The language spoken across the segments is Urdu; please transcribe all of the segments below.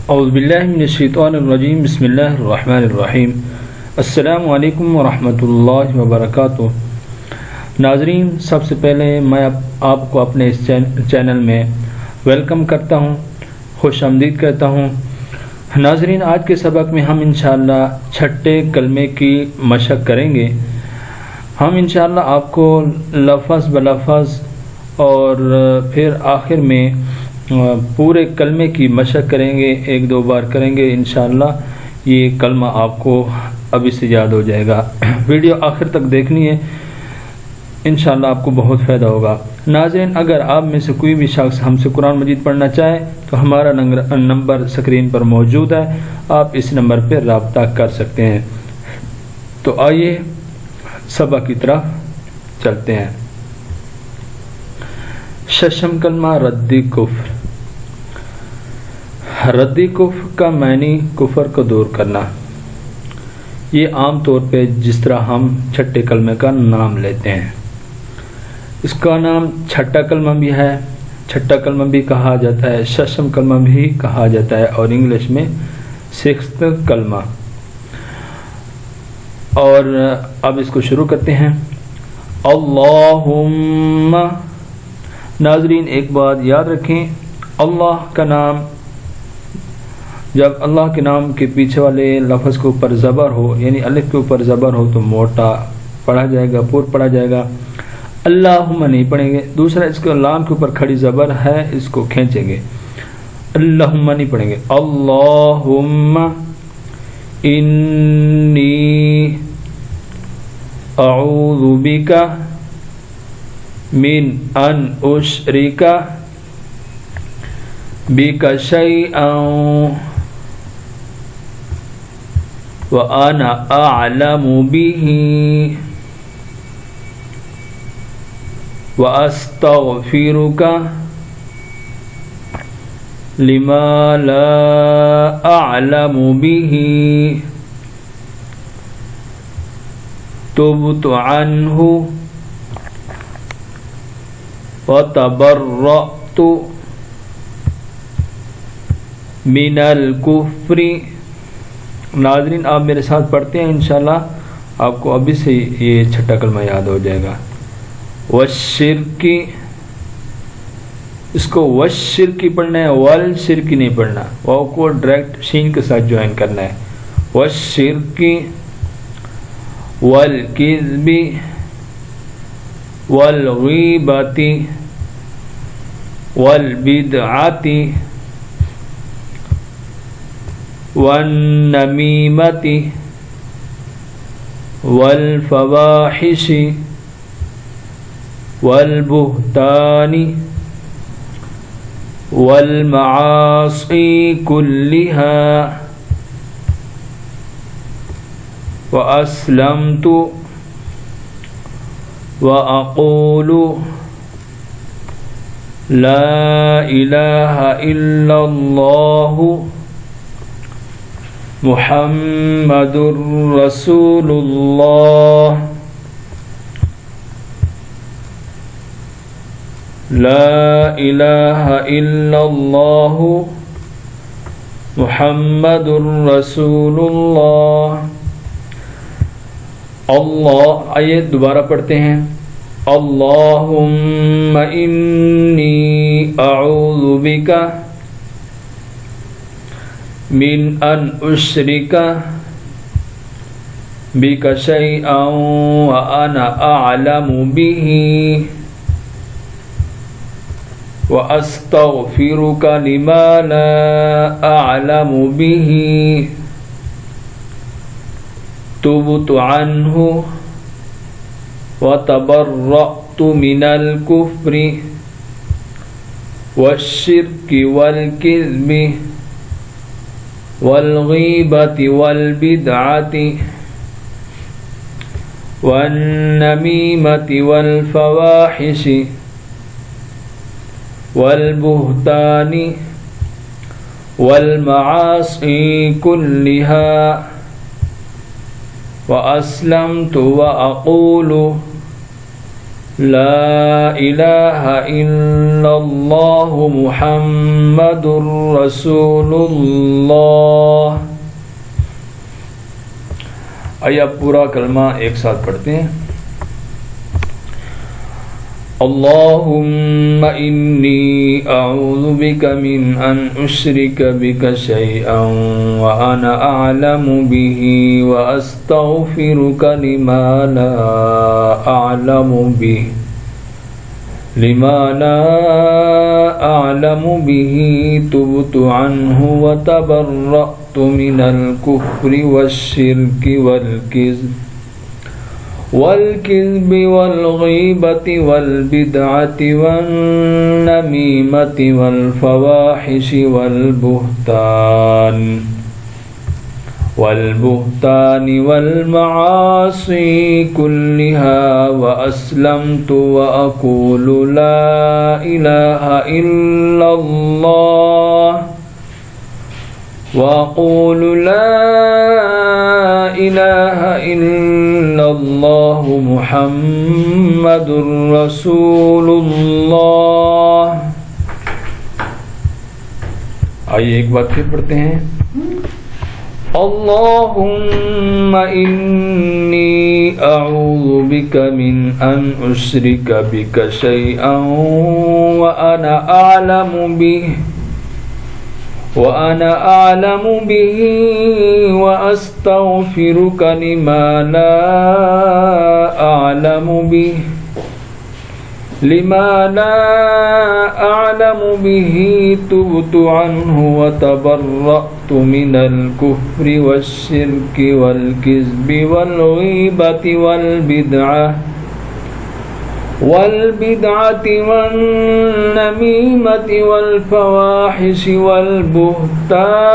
اعوذ باللہ من الشیطان الرجیم بسم اللہ الرحمن الرحیم السلام علیکم ورحمۃ اللہ وبرکاتہ۔ ناظرین، سب سے پہلے میں آپ کو اپنے اس چینل میں ویلکم کرتا ہوں، خوش آمدید کہتا ہوں۔ ناظرین، آج کے سبق میں ہم انشاءاللہ چھٹے کلمے کی مشق کریں گے۔ ہم انشاءاللہ آپ کو لفظ بلفظ اور پھر آخر میں پورے کلمے کی مشق کریں گے، ایک دو بار کریں گے انشاءاللہ۔ یہ کلمہ آپ کو ابھی سے یاد ہو جائے گا۔ ویڈیو آخر تک دیکھنی ہے، انشاءاللہ آپ کو بہت فائدہ ہوگا۔ ناظرین، اگر آپ میں سے کوئی بھی شخص ہم سے قرآن مجید پڑھنا چاہے تو ہمارا نمبر سکرین پر موجود ہے، آپ اس نمبر پر رابطہ کر سکتے ہیں۔ تو آئیے سبق کی طرف چلتے ہیں۔ ششم کلمہ ردی کفر۔ ردی کفر کا معنی کفر کو دور کرنا۔ یہ عام طور پہ جس طرح ہم چھٹے کلمے کا نام لیتے ہیں، اس کا نام چھٹا کلمہ بھی ہے، چھٹا کلمہ بھی کہا جاتا ہے، ششم کلمہ بھی کہا جاتا ہے، اور انگلش میں سکسth کلمہ۔ اور اب اس کو شروع کرتے ہیں۔ اللہم۔ ناظرین، ایک بات یاد رکھیں، اللہ کا نام، جب اللہ کے نام کے پیچھے والے لفظ کے اوپر زبر ہو، یعنی الف کے اوپر زبر ہو تو موٹا پڑھا جائے گا، پر پڑھا جائے گا۔ اللہم نہیں پڑھیں گے۔ دوسرا، اس کو لام کے اوپر کھڑی زبر ہے، اس کو کھینچیں گے، اللہم نہیں پڑھیں گے۔ اللہم انی اعوذ بک من ان اشرک بک شیئا وانا اعلم به واستغفرک لما لا اعلم به تبت عنه وتبرأت من الكفر۔ ناظرین، آپ میرے ساتھ پڑھتے ہیں، انشاءاللہ آپ کو ابھی سے یہ چھٹا کلمہ یاد ہو جائے گا۔ والشرک، اس کو والشرک پڑھنا ہے، والشرک نہیں پڑھنا، واو کو ڈائریکٹ شین کے ساتھ جوائن کرنا ہے۔ والشرک والکذب والغیبۃ والبدعۃ والنمیمۃ والفواحش والبہتان والمعاصی کلها وأسلمت وأقول لا إله إلا الله محمد رسول الله لا إله إلا الله محمد رسول الله۔ اللہ، آئیے دوبارہ پڑھتے ہیں۔ اللہم انی اعوذ بک من ان اشرک بک شیئا وانا اعلم به واستغفرک لما لا اعلم به تبت عنه وتبرأت من الكفر والشرك والكذب والغيبة والبدعة والنميمة والفواحش والبهتان والمعاصي كلها وأسلمت وأقول لا الہ الا اللہ محمد رسول اللہ۔ آئیے اب پورا کلمہ ایک ساتھ پڑھتے ہیں۔ اللہم انی اعوذ بک من ان اشرک بک شیئا وانا اعلم به واستغفرک لما لا اعلم به تبت عنہ وتبرأت من الكفر والشرک والكذب والغیبة والبدعة والنمیمة والفواحش والبهتان والمعاصی كلها وأسلمت وأقول لا إله إلا الله وأقول لا إله إلا الله محمد رسول اللہ۔ آئیے ایک بات پھر پڑھتے ہیں۔ اللہم انی اعوذ بک من ان اشرک بک شیئا وانا اعلم به واستغفرک لما لا اعلم به تبت عنه وتبرأت من الكفر والشرك والكذب والغيبة والبدعة والنميمة والفواحش والبهتان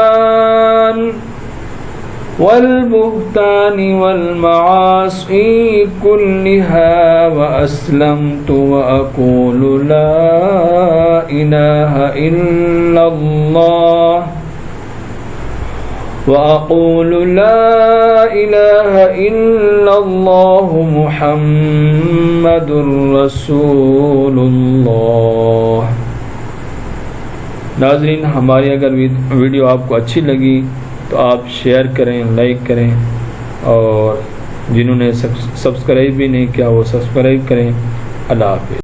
والمعاصي كلها وأسلمت وأقول لا إله إلا الله محمد رسول اللہ۔ ناظرین، ہماری اگر ویڈیو آپ کو اچھی لگی تو آپ شیئر کریں، لائک کریں، اور جنہوں نے سبسکرائب بھی نہیں کیا وہ سبسکرائب کریں۔ اللہ حافظ۔